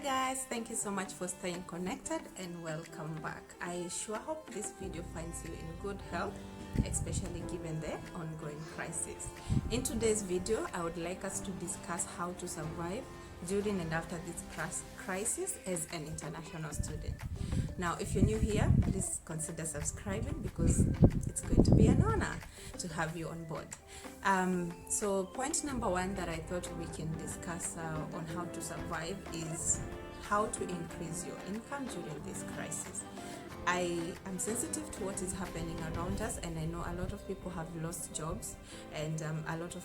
Guys, thank you so much for staying connected and welcome back. I sure hope this video finds you in good health, especially given the ongoing crisis. In today's video, I would like us to discuss how to survive during and after this crisis as an international student. Now, if you're new here, please consider subscribing because it's going to be an honor to have you on board. So point number one that I thought we can discuss on how to survive is how to increase your income during this crisis. I am sensitive to what is happening around us, and I know a lot of people have lost jobs and a lot of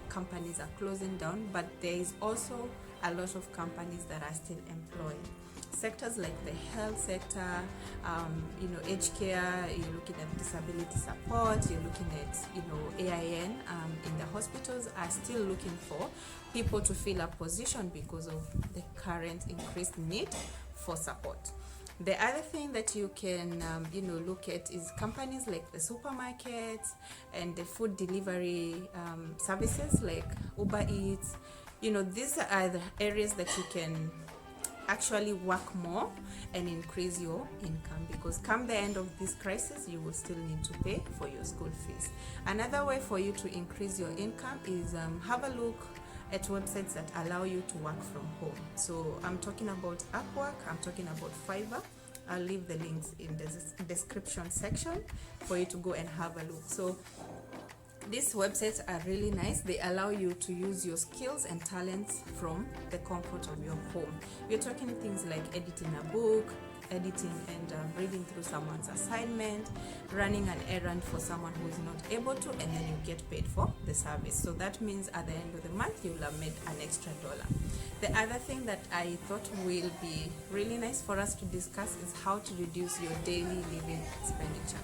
companies are closing down, but there is also a lot of companies that are still employing. Sectors like the health sector, aged care, you're looking at disability support, you're looking at, AIN in the hospitals are still looking for people to fill a position because of the current increased need for support. The other thing that you can, look at is companies like the supermarkets and the food delivery services like Uber Eats. These are the areas that you can actually work more and increase your income, because come the end of this crisis you will still need to pay for your school fees. Another way for you to increase your income is have a look at websites that allow you to work from home. So I'm talking about Upwork, I'm talking about Fiverr. I'll leave the links in the description section for you to go and have a look. So these websites are really nice. They allow you to use your skills and talents from the comfort of your home. We're talking things like editing a book, editing and reading through someone's assignment, running an errand for someone who is not able to, and then you get paid for the service. So that means at the end of the month you'll have made an extra $1. The other thing that I thought will be really nice for us to discuss is how to reduce your daily living expenditure.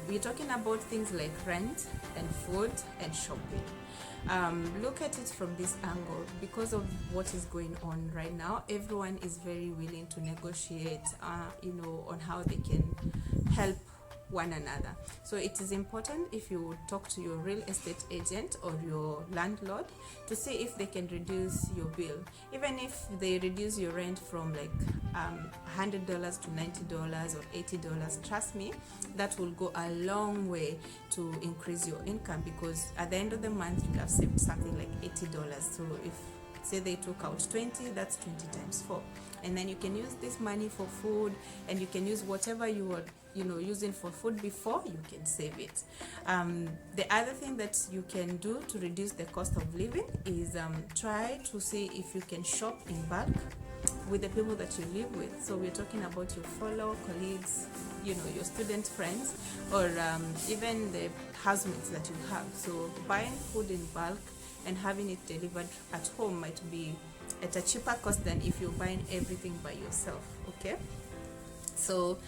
We're talking about things like rent and food and shopping. Look at it from this angle. Because of what is going on right now, everyone is very willing to negotiate on how they can help one another. So it is important, if you talk to your real estate agent or your landlord, to see if they can reduce your bill. Even if they reduce your rent from like $100 to $90 or $80, trust me, that will go a long way to increase your income, because at the end of the month you have saved something like $80. So if say they took out 20, that's 20 times 4, and then you can use this money for food, and you can use whatever you were using for food before, you can save it. The other thing that you can do to reduce the cost of living is try to see if you can shop in bulk with the people that you live with. So we're talking about your fellow colleagues, your student friends, or even the housemates that you have. So buying food in bulk and having it delivered at home might be at a cheaper cost than if you're buying everything by yourself. Okay, so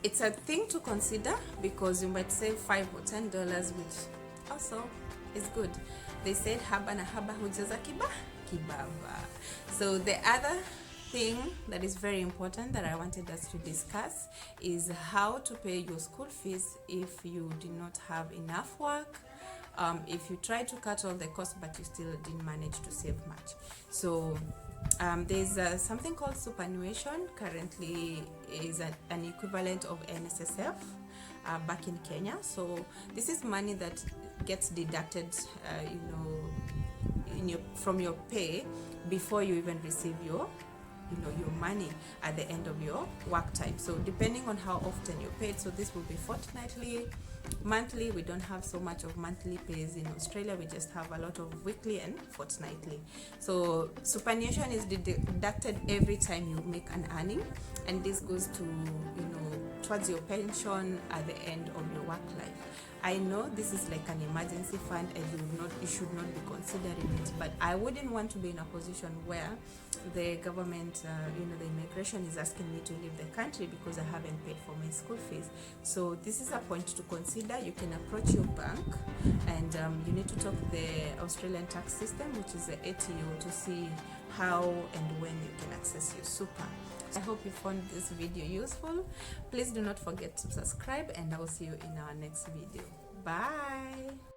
it's a thing to consider, because you might save $5 or $10, which also is good. They said haba na haba hujaza kibaba. So the other thing that is very important that I wanted us to discuss is how to pay your school fees if you did not have enough work. If you try to cut all the costs but you still didn't manage to save much. So there's something called superannuation. Currently is an equivalent of NSSF back in Kenya. So this is money that gets deducted from your pay before you even receive your money at the end of your work time. So depending on how often you're paid, so this will be fortnightly, monthly. We don't have so much of monthly pays in Australia. We just have a lot of weekly and fortnightly. So superannuation is deducted every time you make an earning, and this goes to towards your pension at the end of your work life. I know this is like an emergency fund and you should not be considering it, but I wouldn't want to be in a position where the government, the immigration is asking me to leave the country because I haven't paid for my school fees. So this is a point to consider. You can approach your bank, and you need to talk to the Australian tax system, which is the ATO, to see how and when you can access your super. I hope you found this video useful. Please do not forget to subscribe, and I will see you in our next video. Bye.